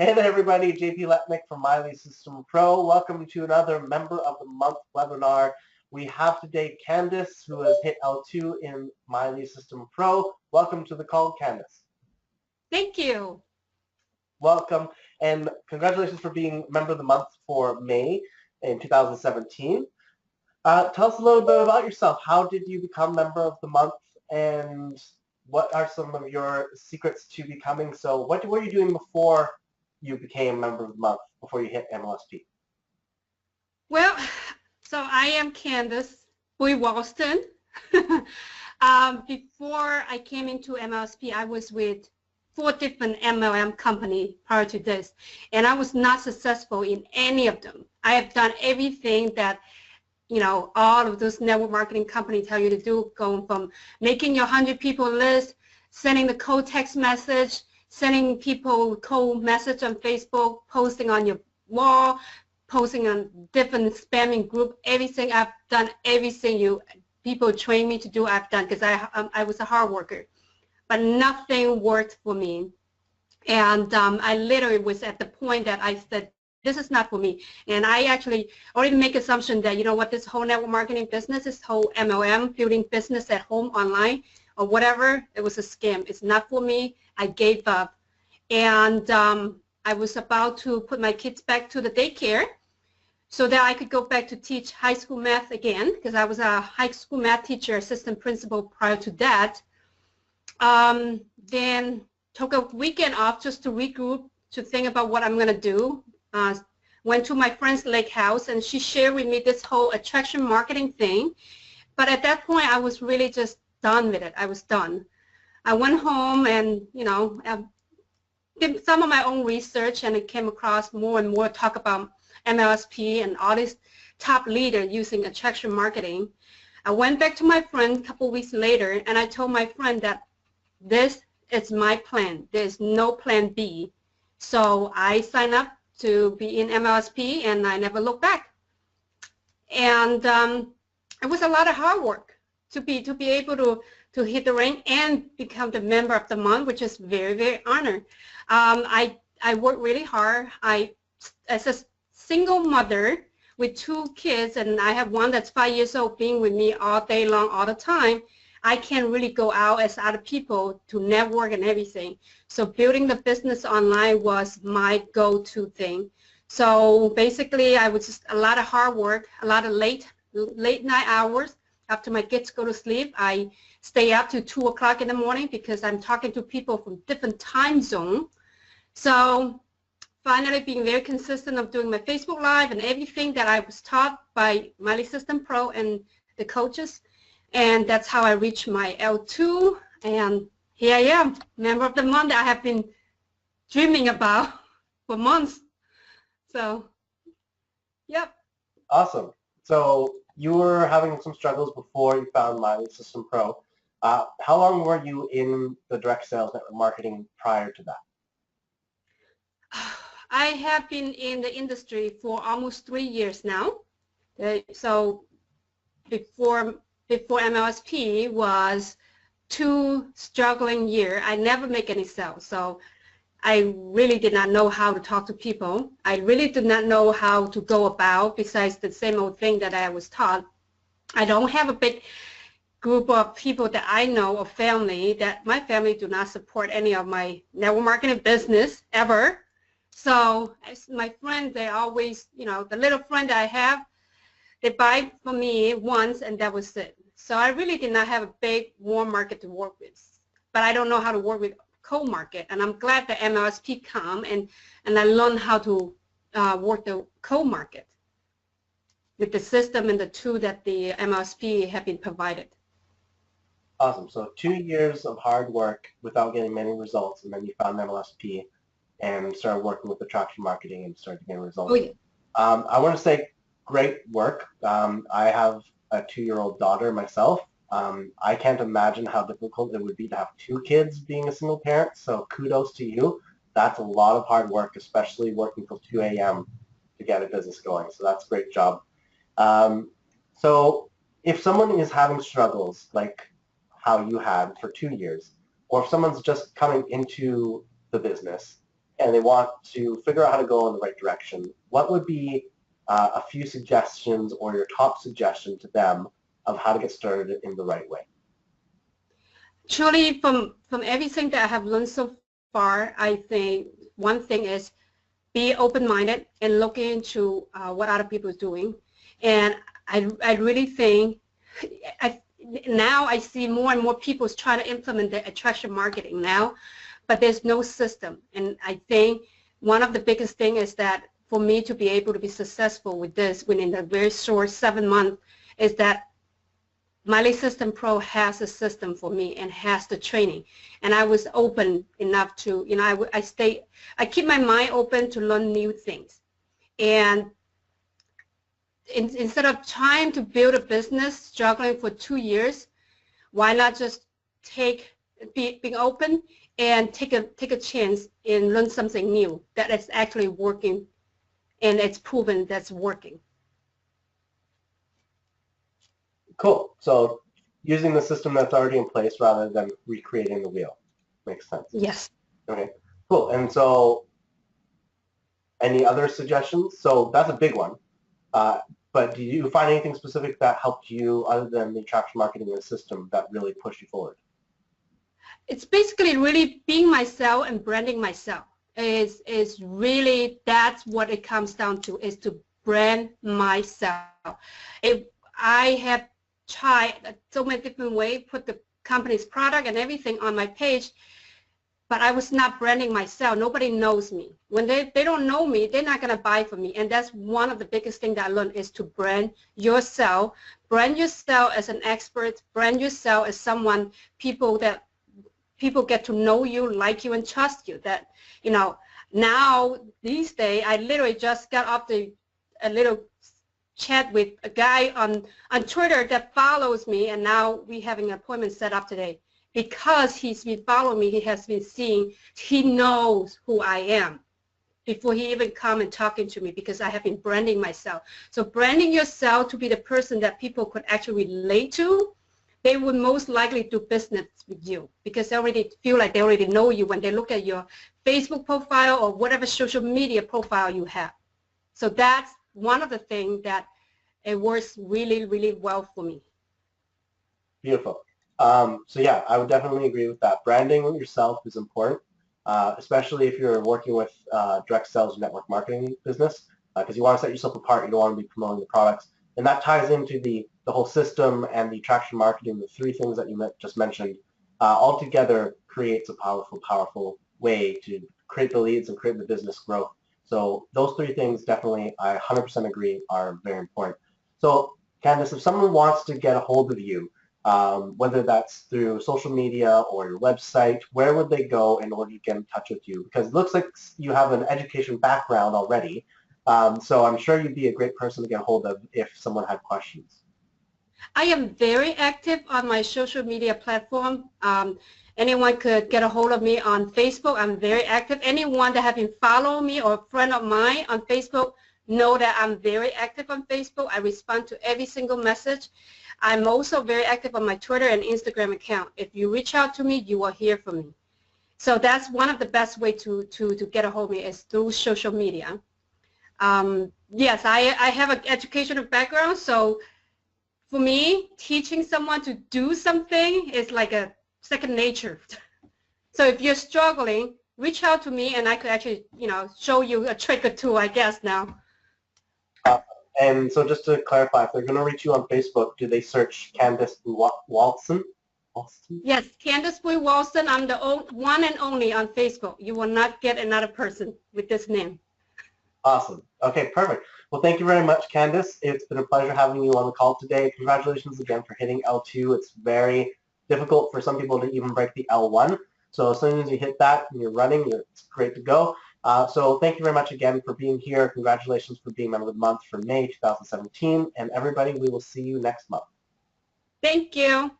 Hey there everybody, JP Letnick from Miley System Pro. Welcome to another Member of the Month webinar. We have today Candace, who has hit L2 in Miley System Pro. Welcome to the call, Candace. Thank you. Welcome, and congratulations for being Member of the Month for May in 2017. Tell us a little bit about yourself. How did you become Member of the Month, and what are some of your secrets to becoming so? What were you doing before you became Member of the Month, before you hit MLSP? Well, so I am Candace Walston. Before I came into MLSP, I was with 4 different MLM companies prior to this, and I was not successful in any of them. I have done everything that all of those network marketing companies tell you to do, going from making your 100 people list, sending the cold text message, sending people cold message on Facebook, posting on your wall, posting on different spamming group. Everything I've done, everything people train me to do, I've done, because I was a hard worker. But nothing worked for me. And I literally was at the point that I said, this is not for me. And I actually already make assumption that, this whole network marketing business, this whole MLM, building business at home online or whatever, it was a scam. It's not for me. I gave up. And I was about to put my kids back to the daycare so that I could go back to teach high school math again, because I was a high school math teacher, assistant principal prior to that. Then took a weekend off just to regroup, to think about what I'm going to do. Went to my friend's lake house, and she shared with me this whole attraction marketing thing. But at that point, I was really just done with it. I was done. I went home and, did some of my own research, and it came across more and more talk about MLSP and all these top leaders using attraction marketing. I went back to my friend a couple weeks later, and I told my friend that this is my plan. There's no plan B. So I signed up to be in MLSP, and I never looked back. And it was a lot of hard work to be able to hit the rank and become the Member of the Month, which is very, very honored. I worked really hard. As a single mother with 2 kids, and I have one that's 5 years old being with me all day long, all the time, I can't really go out as other people to network and everything. So building the business online was my go-to thing. So basically, I was just a lot of hard work, a lot of late night hours. After my kids go to sleep, I stay up to 2 o'clock in the morning because I'm talking to people from different time zones. So finally being very consistent of doing my Facebook Live and everything that I was taught by Miley System Pro and the coaches. And that's how I reached my L2, and here I am, Member of the Month that I have been dreaming about for months. So, yep. Awesome. So you were having some struggles before you found Miley System Pro. How long were you in the direct sales network marketing prior to that? I have been in the industry for almost 3 years now. So before MLSP was 2 struggling years. I never make any sales, so I really did not know how to talk to people. I really did not know how to go about besides the same old thing that I was taught. I don't have a big group of people that I know or family, that my family do not support any of my network marketing business ever. So as my friends, they always, the little friend that I have, they buy from me once, and that was it. So I really did not have a big warm market to work with. But I don't know how to work with cold market. And I'm glad that MLSP come and I learned how to work the cold market with the system and the tool that the MLSP have been provided. Awesome. So 2 years of hard work without getting many results, and then you found MLSP and started working with attraction marketing and started getting results. Oh, yeah. I want to say great work. I have a 2-year-old daughter myself. I can't imagine how difficult it would be to have 2 kids being a single parent, so kudos to you. That's a lot of hard work, especially working till 2 a.m. to get a business going, so that's a great job. So if someone is having struggles like how you had for 2 years, or if someone's just coming into the business and they want to figure out how to go in the right direction, what would be a few suggestions or your top suggestion to them of how to get started in the right way? Truly, from everything that I have learned so far, I think one thing is be open-minded and look into what other people are doing. And I really think now I see more and more people trying to implement the attraction marketing now, but there's no system. And I think one of the biggest thing is that for me to be able to be successful with this within a very short 7 months is that Miley System Pro has a system for me and has the training. And I was open enough to, I keep my mind open to learn new things. And instead of trying to build a business, struggling for 2 years, why not just being open and take a chance and learn something new that is actually working and it's proven that's working. Cool. So using the system that's already in place rather than recreating the wheel. Makes sense. Yes. Okay, cool. And so any other suggestions? So that's a big one. But do you find anything specific that helped you other than the attraction marketing system that really pushed you forward? It's basically really being myself and branding myself. Is really, that's what it comes down to, is to brand myself. If I have tried so many different ways, put the company's product and everything on my page, but I was not branding myself. Nobody knows me. When they don't know me, they're not going to buy from me. And that's one of the biggest things that I learned, is to brand yourself. Brand yourself as an expert. Brand yourself as someone people get to know you, like you, and trust you. That, now these days, I literally just got off a little chat with a guy on Twitter that follows me, and now we have an appointment set up today. Because he's been following me, he has been seeing, he knows who I am before he even come and talking to me, because I have been branding myself. So branding yourself to be the person that people could actually relate to, they would most likely do business with you, because they already feel like they already know you when they look at your Facebook profile or whatever social media profile you have. So that's one of the things that it works really, really well for me. Beautiful. So yeah, I would definitely agree with that. Branding yourself is important, especially if you're working with direct sales network marketing business, because you want to set yourself apart. You don't want to be promoting the products. And that ties into the whole system and the attraction marketing, the three things that you just mentioned, all together creates a powerful, powerful way to create the leads and create the business growth. So those three things definitely, I 100% agree, are very important. So Candace, if someone wants to get a hold of you, whether that's through social media or your website, where would they go in order to get in touch with you? Because it looks like you have an education background already, so I'm sure you'd be a great person to get a hold of if someone had questions. I am very active on my social media platform. Anyone could get a hold of me on Facebook. I'm very active. Anyone that have been following me or a friend of mine on Facebook know that I'm very active on Facebook. I respond to every single message. I'm also very active on my Twitter and Instagram account. If you reach out to me, you will hear from me. So that's one of the best way to get a hold of me, is through social media. Yes, I have an educational background, so for me, teaching someone to do something is like a second nature. So if you're struggling, reach out to me, and I could actually, show you a trick or two, I guess, now. And so just to clarify, if they're going to reach you on Facebook, do they search Candace Walson? Yes, Candace Walson. I'm the one and only on Facebook. You will not get another person with this name. Awesome. Okay, perfect. Well, thank you very much, Candace. It's been a pleasure having you on the call today. Congratulations again for hitting L2. It's very difficult for some people to even break the L1. So as soon as you hit that and you're running, it's great to go. So thank you very much again for being here. Congratulations for being Member of the Month for May 2017. And everybody, we will see you next month. Thank you.